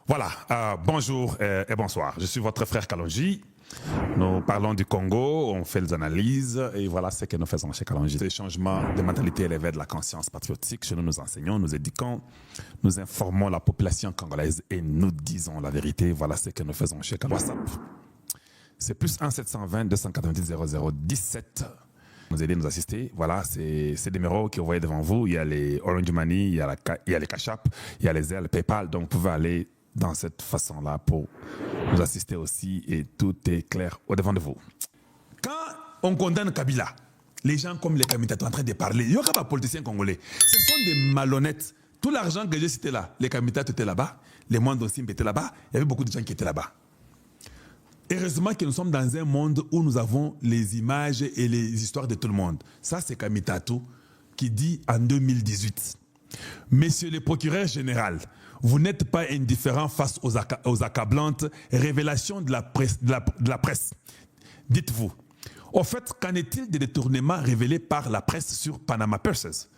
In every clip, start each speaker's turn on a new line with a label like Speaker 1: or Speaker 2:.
Speaker 1: Voilà, bonjour et bonsoir. Je suis votre frère Kalonji. Nous parlons du Congo, on fait les analyses et voilà ce que nous faisons chez Kalonji. C'est le changement de mentalité et l'éveil de la conscience patriotique. Chez nous, nous enseignons, nous éduquons, nous informons la population congolaise et nous disons la vérité. Voilà ce que nous faisons chez Kalonji. WhatsApp, c'est plus 1 720 290 0017. Nous aider, nous assister. Voilà, c'est des numéros que vous voyez devant vous. Il y a les Orange Money, il y a les Cash App, il y a les Zelle, PayPal. Donc, vous pouvez aller dans cette façon-là pour nous assister aussi et tout est clair au-devant de vous. Quand on condamne Kabila, les gens comme les Kamita sont en train de parler. Il n'y a pas de politiciens congolais. Ce sont des malhonnêtes. Tout l'argent que j'ai cité là, les Kamita étaient là-bas, les Moindres aussi étaient là-bas. Il y avait beaucoup de gens qui étaient là-bas. Heureusement que nous sommes dans un monde où nous avons les images et les histoires de tout le monde. Ça, c'est Kamitatou qui dit en 2018. Messieurs les procureurs généraux, vous n'êtes pas indifférents face aux accablantes révélations de la presse. Dites-vous, au fait, qu'en est-il des détournements révélés par la presse sur Panama Papers,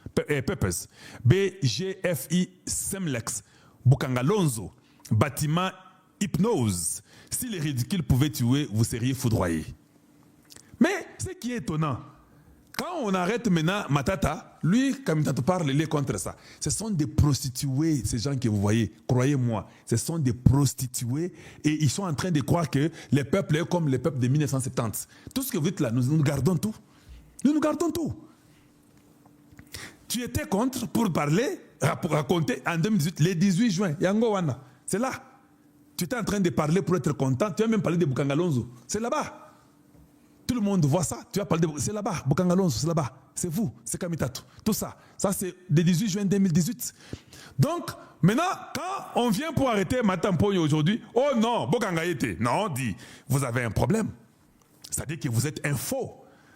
Speaker 1: BGFI Semlex, Bukangalonzo, bâtiment Hypnose? Si les ridicules pouvaient tuer, vous seriez foudroyés. Mais ce qui est étonnant, quand on arrête maintenant Matata, lui, comme il parle, il est contre ça. Ce sont des prostituées, ces gens que vous voyez, croyez-moi, ce sont des prostituées et ils sont en train de croire que les peuples est comme les peuples de 1970. Tout ce que vous dites là, nous gardons tout. Nous gardons tout. Tu étais contre pour parler, pour raconter en 2018, le 18 juin, Yango Wana, c'est là. Tu étais en train de parler pour être content. Tu as même parlé de Bukangalonzo. C'est là-bas. Tout le monde voit ça. Tu as parlé de... C'est là-bas. Bukangalonzo, c'est là-bas. C'est vous. C'est Kamitatou. Tout ça. Ça, c'est le 18 juin 2018. Donc, maintenant, quand on vient pour arrêter Matamponyo aujourd'hui, oh non, Bukangaïté. Non, on dit, vous avez un problème. C'est-à-dire que vous êtes un faux.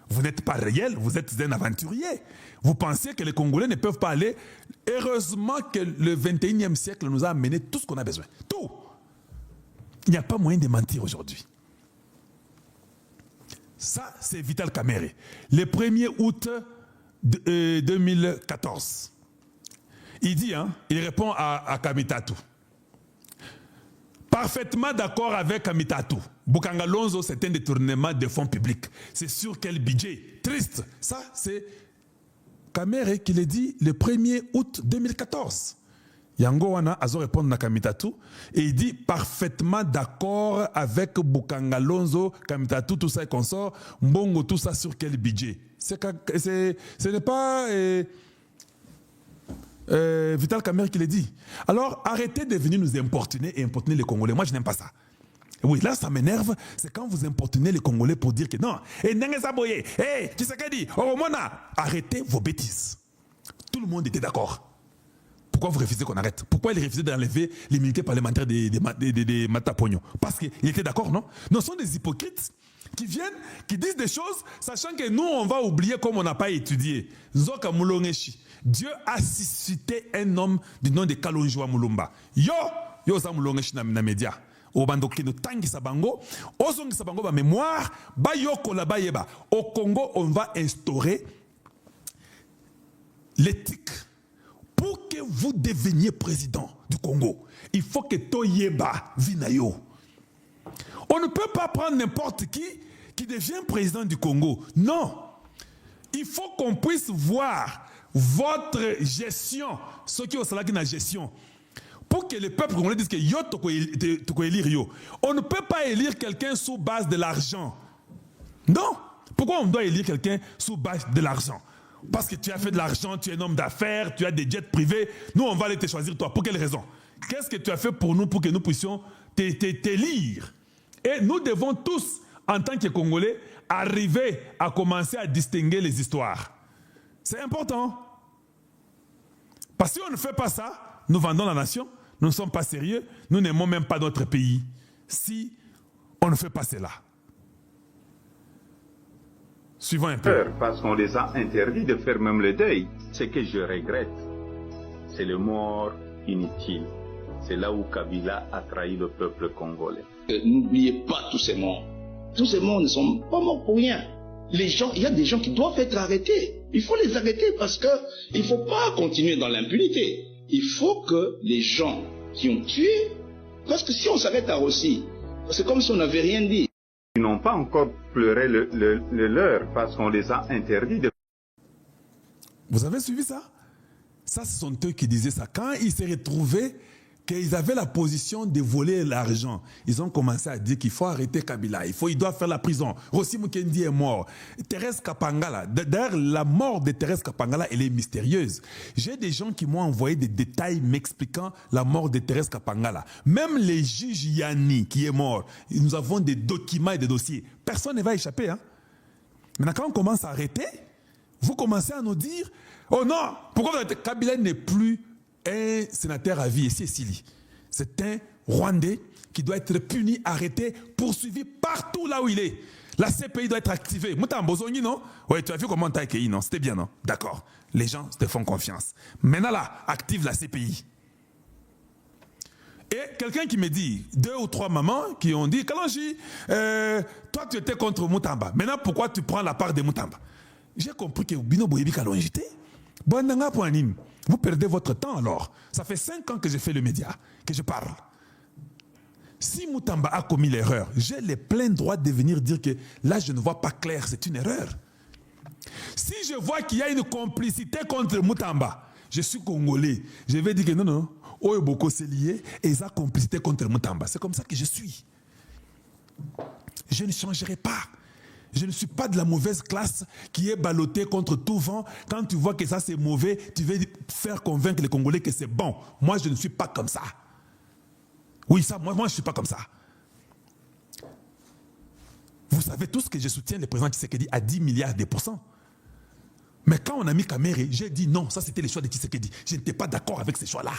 Speaker 1: Vous n'êtes pas réel. Vous êtes un aventurier. Vous pensez que les Congolais ne peuvent pas aller. Heureusement que le 21e siècle nous a amené tout ce qu'on a besoin. Tout. Il n'y a pas moyen de mentir aujourd'hui. Ça, c'est Vital Kamerhe. Le 1er août 2014. Il dit, il répond à Kamitatou. Parfaitement d'accord avec Kamitatou. Bukangalonzo, c'est un détournement de fonds publics. C'est sur quel budget? Triste. Ça, c'est Kamerhe qui le dit le 1er août 2014. Yango wana azo répondre à Kamitatou et il dit parfaitement d'accord avec Bukangalonzo, Kamitatou, tout ça et consort, Mbongo, tout ça sur quel budget? Ce n'est pas Vital Kamerhe qui le dit. Alors arrêtez de venir nous importuner et importuner les Congolais. Moi je n'aime pas ça. Oui, là ça m'énerve, c'est quand vous importunez les Congolais pour dire que non, arrêtez vos bêtises. Tout le monde était d'accord. Pourquoi vous refusez qu'on arrête? Pourquoi il refusait d'enlever l'immunité parlementaire de Matapogno? Parce qu'il était d'accord, non? Nous sommes des hypocrites qui viennent, qui disent des choses, sachant que nous, on va oublier comme on n'a pas étudié. Zoka Moulongeshi. Dieu a suscité un homme du nom de Kalonji Mulumba. Yo za Moulongeshi na média. Obando kino tangi sabango, ozongi sabango ba mémoire, ba yoko la ba yeba. Au Congo, on va instaurer l'éthique. Pour que vous deveniez président du Congo, il faut que Toyeba Vinayo. On ne peut pas prendre n'importe qui devient président du Congo. Non. Il faut qu'on puisse voir votre gestion, ce qui est au salaire de la gestion. Pour que le peuple congolais dise que yo toko élire yo. On ne peut pas élire quelqu'un sous base de l'argent. Non. Pourquoi on doit élire quelqu'un sous base de l'argent? Parce que tu as fait de l'argent, tu es un homme d'affaires, tu as des jets privés. Nous, on va aller te choisir toi. Pour quelle raison? Qu'est-ce que tu as fait pour nous pour que nous puissions t'élire? Et nous devons tous, en tant que Congolais, arriver à commencer à distinguer les histoires. C'est important. Parce que si on ne fait pas ça, nous vendons la nation, nous ne sommes pas sérieux, nous n'aimons même pas notre pays. Si on ne fait pas cela. Suivons un peu.
Speaker 2: Parce qu'on les a interdits de faire même le deuil. Ce que je regrette, c'est le mort inutile. C'est là où Kabila a trahi le peuple congolais.
Speaker 3: N'oubliez pas tous ces morts. Tous ces morts ne sont pas morts pour rien. Les gens, il y a des gens qui doivent être arrêtés. Il faut les arrêter parce que il ne faut pas continuer dans l'impunité. Il faut que les gens qui ont tué Parce que si on s'arrête à Rossi, c'est comme si on n'avait rien dit.
Speaker 2: Ils n'ont pas encore pleuré le leur parce qu'on les a interdits de...
Speaker 1: Vous avez suivi ça? Ça, ce sont eux qui disaient ça. Quand ils s'est retrouvés qu'ils avaient la position de voler l'argent, ils ont commencé à dire qu'il faut arrêter Kabila, il doit faire la prison. Rossi Mukendi est mort. Thérèse Kapangala, d'ailleurs, la mort de Thérèse Kapangala, elle est mystérieuse. J'ai des gens qui m'ont envoyé des détails m'expliquant la mort de Thérèse Kapangala. Même les juges Yanni, qui est mort, nous avons des documents et des dossiers. Personne ne va échapper. Hein? Maintenant, quand on commence à arrêter, vous commencez à nous dire, oh non, pourquoi Kabila n'est plus un sénateur à vie, et c'est Sili. C'est un Rwandais qui doit être puni, arrêté, poursuivi partout là où il est. La CPI doit être activée. Moutambozoni, non? Oui, tu as vu comment tu as accueilli, non? C'était bien, non? D'accord. Les gens te font confiance. Maintenant là, active la CPI. Et quelqu'un qui me dit, 2 ou 3 mamans qui ont dit, Kalonji, toi tu étais contre Moutamba. Maintenant, pourquoi tu prends la part de Moutamba? J'ai compris que Bino Boyebi Kalonji était. Vous perdez votre temps alors. Ça fait 5 ans que j'ai fait le média, que je parle. Si Moutamba a commis l'erreur, j'ai le plein droit de venir dire que là je ne vois pas clair, c'est une erreur. Si je vois qu'il y a une complicité contre Moutamba, je suis congolais, je vais dire que non, Oyoboko c'est lié et ils ont complicité contre Moutamba. C'est comme ça que je suis. Je ne changerai pas. Je ne suis pas de la mauvaise classe qui est ballottée contre tout vent. Quand tu vois que ça c'est mauvais, tu veux faire convaincre les Congolais que c'est bon. Moi, je ne suis pas comme ça. Oui, ça, moi je ne suis pas comme ça. Vous savez tous que je soutiens le président Tshisekedi à 10 milliards de %. Mais quand on a mis Kamere, j'ai dit non, ça c'était les choix de Tshisekedi. Je n'étais pas d'accord avec ces choix-là.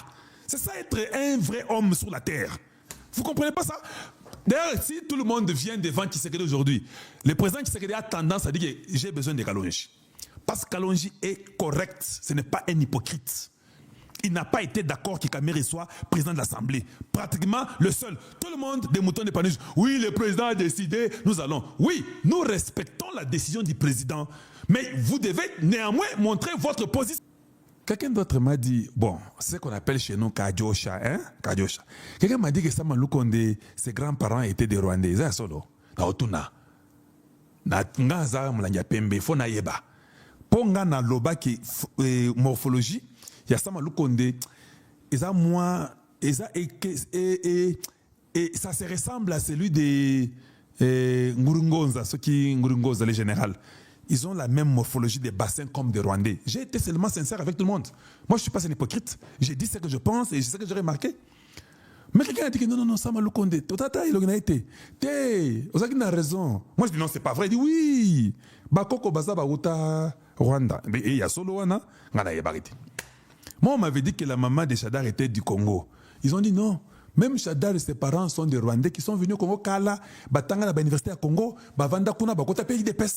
Speaker 1: C'est ça être un vrai homme sur la terre. Vous ne comprenez pas ça? D'ailleurs, si tout le monde vient devant Tshisekedi aujourd'hui, le président Tshisekedi a tendance à dire que j'ai besoin de Kalonji. Parce que Kalonji est correct, ce n'est pas un hypocrite. Il n'a pas été d'accord que Kamere soit président de l'Assemblée. Pratiquement le seul. Tout le monde, des moutons de Panus, oui, le président a décidé, nous allons. Oui, nous respectons la décision du président. Mais vous devez néanmoins montrer votre position. Quelqu'un d'autre m'a dit, bon, c'est ce qu'on appelle chez nous Kajosha, hein? Kajosha. Quelqu'un m'a dit que Sama Lukonde, ses grands-parents étaient des Rwandais. C'est solo. Na otuna. Na ngaza mlanya pembe fo na yeba. Ponga na loba ki morphologie, ya Sama Lukonde, eza moi, eza et ça se ressemble à celui de Ngurungonza, ceux qui Ngurungonza les généraux. Ils ont la même morphologie des bassins comme des Rwandais. J'ai été seulement sincère avec tout le monde. Moi, je ne suis pas un hypocrite. J'ai dit ce que je pense et ce que j'ai remarqué. Mais quelqu'un a dit que non, ça m'a loukonde. Tata, il a été. Vous avez raison. Moi, je dis non, c'est pas vrai. Il dit oui. Bakoko Baza Baouta Rwanda. Mais il y a solo Wana. Moi, on m'avait dit que la maman de Chadar était du Congo. Ils ont dit non. Même Chadar et ses parents sont des Rwandais qui sont venus au Congo. Kala, Batanga, la université à Congo, Bavanda Kuna, Bakota, pays des pes.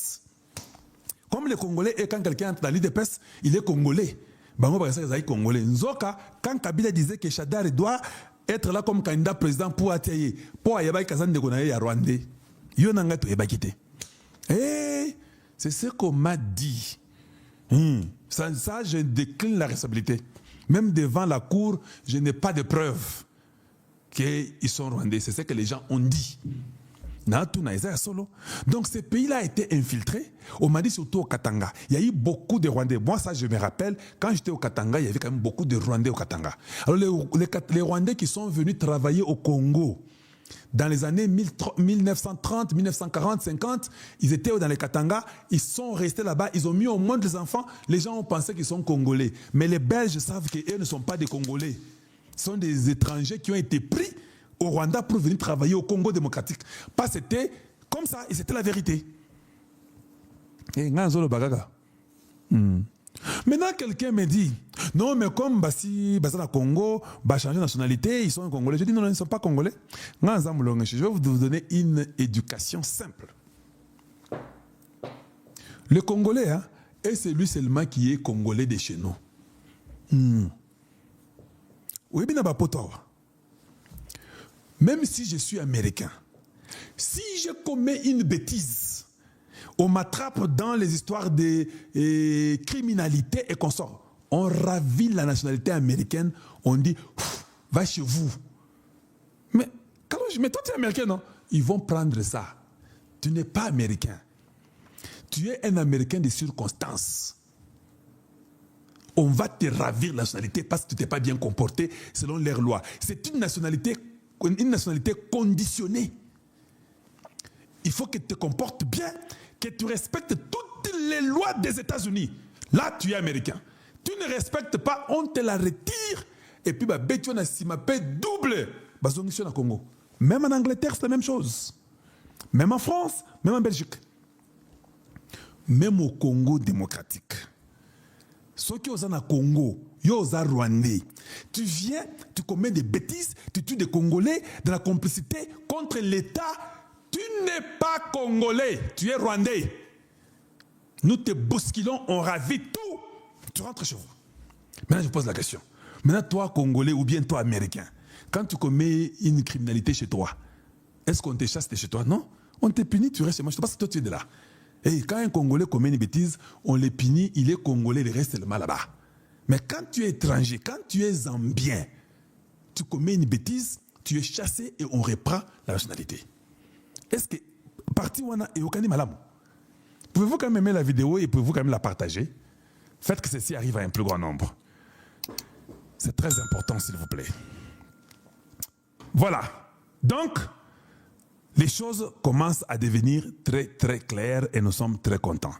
Speaker 1: Comme les Congolais, et quand quelqu'un entre dans l'IDPS, il est Congolais. Bango Bagasa est Congolais. Nzoka, quand Kabila disait que Chadar doit être là comme candidat président pour Atiaye, pour Ayabay Kazan de Gonaye à Rwandais, Yonanga to Ebakite. Eh, c'est ce qu'on m'a dit. Ça, je décline la responsabilité. Même devant la cour, je n'ai pas de preuves qu'ils sont Rwandais. C'est ce que les gens ont dit. Donc ce pays-là a été infiltré. On m'a dit surtout au Katanga. Il y a eu beaucoup de Rwandais. Moi, ça, je me rappelle, quand j'étais au Katanga, il y avait quand même beaucoup de Rwandais au Katanga. Alors les Rwandais qui sont venus travailler au Congo, dans les années 1930, 1940, 50, ils étaient dans les Katanga, ils sont restés là-bas, ils ont mis au monde des enfants. Les gens ont pensé qu'ils sont Congolais. Mais les Belges savent qu'eux ne sont pas des Congolais. Ce sont des étrangers qui ont été pris au Rwanda pour venir travailler au Congo démocratique. Parce que c'était comme ça, et c'était la vérité. Maintenant, quelqu'un me dit, non, mais comme Bassi, Bassa Congo, va changer de nationalité, ils sont Congolais. Je dis, non, ils ne sont pas Congolais. Je vais vous donner une éducation simple. Le Congolais est celui seulement qui est Congolais de chez nous. Oui, bien, même si je suis américain, si je commets une bêtise, on m'attrape dans les histoires de criminalité et consorts. On ravit la nationalité américaine, on dit, va chez vous. Mais mais toi tu es américain, non? Ils vont prendre ça. Tu n'es pas américain. Tu es un Américain de circonstance. On va te ravir la nationalité parce que tu t'es pas bien comporté selon leurs lois. C'est une nationalité conditionnée. Il faut que tu te comportes bien, que tu respectes toutes les lois des États-Unis. Là, tu es américain. Tu ne respectes pas, on te la retire. Et puis, tu as paie double. Au Congo. Même en Angleterre, c'est la même chose. Même en France, même en Belgique. Même au Congo démocratique. Ceux qui sont au Congo, yo aux Rwandais. Tu viens, tu commets des bêtises, tu tues des Congolais dans la complicité contre l'État. Tu n'es pas Congolais, tu es Rwandais. Nous te bousculons, on ravit tout. Tu rentres chez vous. Maintenant, je pose la question. Maintenant, toi, Congolais ou bien toi, Américain, quand tu commets une criminalité chez toi, est-ce qu'on te chasse de chez toi? Non. On te punit, tu restes chez moi. Parce que toi, tu es de là. Et quand un Congolais commet une bêtise, on le punit, il est Congolais, il reste seulement là-bas. Mais quand tu es étranger, quand tu es zambien, tu commets une bêtise, tu es chassé et on reprend la nationalité. Est-ce que parti wana et okani malamu? Pouvez-vous quand même aimer la vidéo et pouvez-vous quand même la partager? Faites que ceci arrive à un plus grand nombre. C'est très important, s'il vous plaît. Voilà. Donc, les choses commencent à devenir très, très claires et nous sommes très contents.